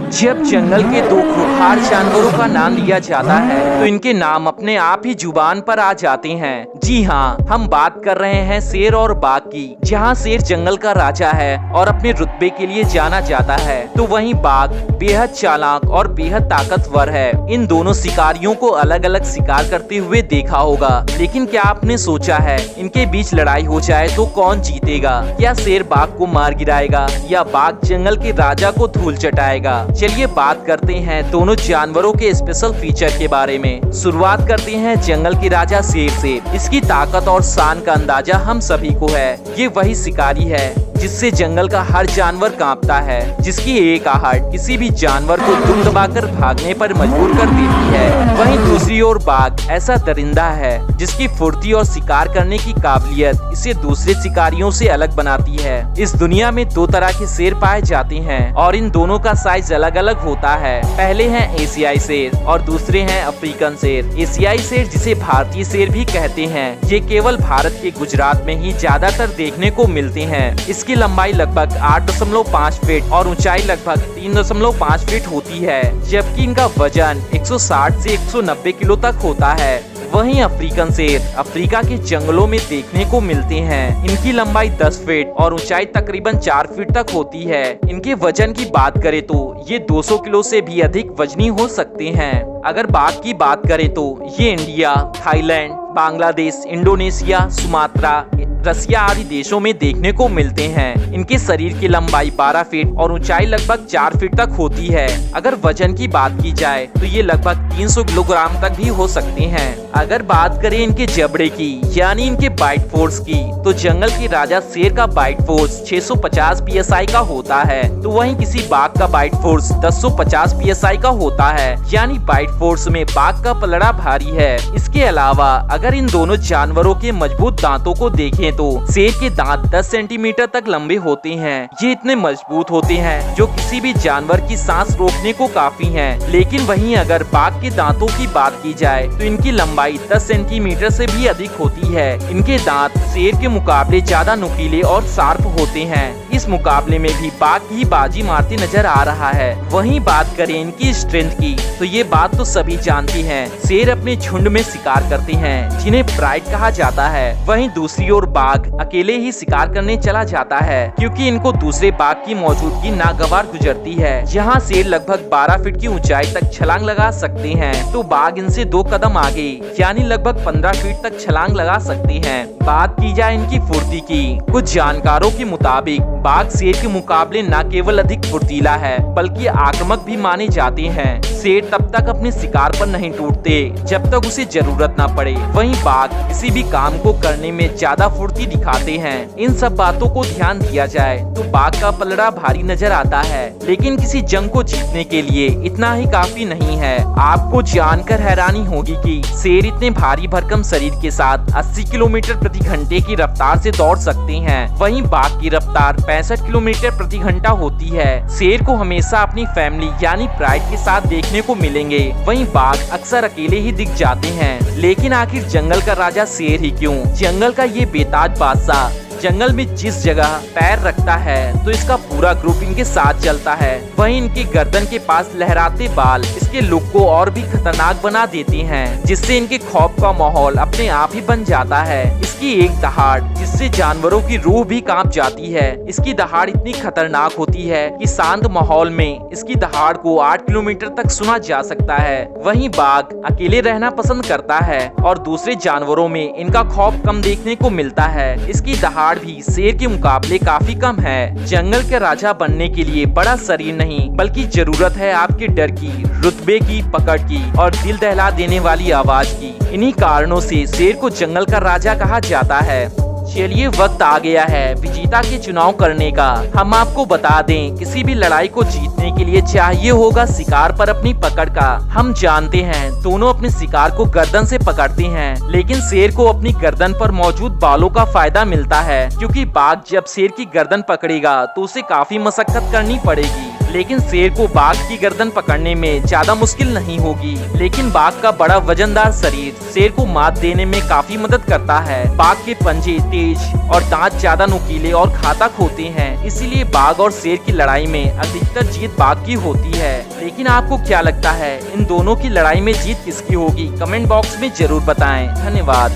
जब जंगल के दो खूंखार जानवरों का नाम लिया जाता है तो इनके नाम अपने आप ही जुबान पर आ जाते हैं। जी हाँ, हम बात कर रहे हैं शेर और बाघ की। जहाँ शेर जंगल का राजा है और अपने रुतबे के लिए जाना जाता है, तो वहीं बाघ बेहद चालाक और बेहद ताकतवर है। इन दोनों शिकारियों को अलग अलग शिकार करते हुए देखा होगा, लेकिन क्या आपने सोचा है इनके बीच लड़ाई हो जाए तो कौन जीतेगा? क्या शेर बाघ को मार गिराएगा या बाघ जंगल के राजा को धूल चटाएगा? चलिए बात करते हैं दोनों जानवरों के स्पेशल फीचर के बारे में। शुरुआत करते हैं जंगल के राजा शेर से। इसकी ताकत और शान का अंदाजा हम सभी को है। ये वही शिकारी है जिससे जंगल का हर जानवर कांपता है, जिसकी एक आहट किसी भी जानवर को दुम दबाकर भागने पर मजबूर कर देती है। वहीं दूसरी ओर बाघ ऐसा दरिंदा है जिसकी फुर्ती और शिकार करने की काबिलियत इसे दूसरे शिकारियों से अलग बनाती है। इस दुनिया में दो तरह के शेर पाए जाते हैं और इन दोनों का साइज अलग अलग होता है। पहले हैं एशियाई शेर और दूसरे हैं अफ्रीकन शेर। एशियाई शेर जिसे भारतीय शेर भी कहते हैं, ये केवल भारत के गुजरात में ही ज्यादातर देखने को मिलते हैं। इसकी लंबाई लगभग 8.5 फीट और ऊंचाई लगभग 3.5 फीट होती है, जबकि इनका वजन 160 से 190 किलो तक होता है। वहीं अफ्रीकन शेर अफ्रीका के जंगलों में देखने को मिलते हैं। इनकी लंबाई 10 फीट और ऊंचाई तकरीबन 4 फीट तक होती है। इनके वजन की बात करें तो ये 200 किलो से भी अधिक वजनी हो सकते हैं। अगर बाघ की बात करें तो ये India, Thailand, Bangladesh, Indonesia, Sumatra, Russia आदि देशों में देखने को मिलते हैं। इनके शरीर की लंबाई 12 फीट और ऊंचाई लगभग 4 फीट तक होती है। अगर वजन की बात की जाए तो ये लगभग 300 किलोग्राम तक भी हो सकते हैं। अगर बात करें इनके जबड़े की यानी इनके बाइट फोर्स की, तो जंगल के राजा शेर का बाइट फोर्स 650 पीएसआई का होता है, तो वहीं किसी बाघ का बाइट फोर्स 1050 पीएसआई का होता है। यानी बाइट फोर्स में बाघ का पलड़ा भारी है। इसके अलावा अगर इन दोनों जानवरों के मजबूत दांतों को देखें तो शेर के दांत 10 सेंटीमीटर तक लंबे होते हैं। ये इतने मजबूत होते हैं जो किसी भी जानवर की सांस रोकने को काफी हैं। लेकिन वहीं अगर बाघ के दांतों की बात की जाए तो इनकी लंबाई 10 सेंटीमीटर से भी अधिक होती है। इनके दांत शेर के मुकाबले ज्यादा नुकीले और शार्प होते हैं। इस मुकाबले में भी बाघ ही बाजी मारती नजर आ रहा है। वहीं बात करें इनकी स्ट्रेंथ की, तो ये बात तो सभी जानती हैं। शेर अपने झुंड में शिकार करते हैं जिन्हें प्राइड कहा जाता है। वहीं दूसरी ओर बाघ अकेले ही शिकार करने चला जाता है, क्योंकि इनको दूसरे बाघ की मौजूदगी नागवार गुजरती है। यहाँ शेर लगभग 12 फीट की ऊंचाई तक छलांग लगा सकते हैं, तो बाघ इनसे 2 कदम आगे यानी लगभग 15 फीट तक छलांग लगा सकते हैं। बात की जाए इनकी फुर्ती की, कुछ जानकारों के मुताबिक बाघ शेर के मुकाबले न केवल अधिक फुर्तीला है बल्कि आक्रामक भी माने जाते हैं। शेर तब तक अपने शिकार पर नहीं टूटते जब तक उसे जरूरत न पड़े। वहीं बाघ किसी भी काम को करने में ज्यादा फुर्ती दिखाते हैं। इन सब बातों को ध्यान दिया जाए तो बाघ का पलड़ा भारी नजर आता है, लेकिन किसी जंग को जीतने के लिए इतना ही काफी नहीं है। आपको जानकर हैरानी होगी कि शेर इतने भारी भरकम शरीर के साथ 80 किलोमीटर प्रति घंटे की रफ्तार से दौड़ सकते हैं। वहीं बाघ की रफ्तार 65 किलोमीटर प्रति घंटा होती है। शेर को हमेशा अपनी फैमिली यानी प्राइड के साथ देखने को मिलेंगे। वहीं बाघ अक्सर अकेले ही दिख जाते हैं। लेकिन आखिर जंगल का राजा शेर ही क्यों? जंगल का ये बेताज बादशाह जंगल में जिस जगह पैर रखता है तो इसका पूरा ग्रुप इनके साथ चलता है। वहीं इनकी गर्दन के पास लहराते बाल इसके लुक को और भी खतरनाक बना देते हैं, जिससे इनके खौफ का माहौल अपने आप ही बन जाता है। इसकी एक दहाड़ जिससे जानवरों की रूह भी कांप जाती है। इसकी दहाड़ इतनी खतरनाक होती है कि शांत माहौल में इसकी दहाड़ को 8 किलोमीटर तक सुना जा सकता है। वहीं बाघ अकेले रहना पसंद करता है और दूसरे जानवरों में इनका खौफ कम देखने को मिलता है। इसकी दहाड़ भी शेर के मुकाबले काफी कम है। जंगल के राजा बनने के लिए बड़ा शरीर नहीं बल्कि जरूरत है आपके डर की, रुतबे की, पकड़ की और दिल दहला देने वाली आवाज की। इन्हीं कारणों से शेर को जंगल का राजा कहा जाता है। चलिए वक्त आ गया है विजेता के चुनाव करने का। हम आपको बता दें, किसी भी लड़ाई को जीतने के लिए चाहिए होगा शिकार पर अपनी पकड़ का। हम जानते हैं दोनों अपने शिकार को गर्दन से पकड़ते हैं, लेकिन शेर को अपनी गर्दन पर मौजूद बालों का फायदा मिलता है, क्योंकि बाघ जब शेर की गर्दन पकड़ेगा तो उसे काफी मशक्कत करनी पड़ेगी। लेकिन शेर को बाघ की गर्दन पकड़ने में ज्यादा मुश्किल नहीं होगी। लेकिन बाघ का बड़ा वजनदार शरीर शेर को मात देने में काफी मदद करता है। बाघ के पंजे तेज और दांत ज्यादा नुकीले और घातक होते हैं, इसीलिए बाघ और शेर की लड़ाई में अधिकतर जीत बाघ की होती है। लेकिन आपको क्या लगता है इन दोनों की लड़ाई में जीत किसकी होगी? कमेंट बॉक्स में जरूर बताएं। धन्यवाद।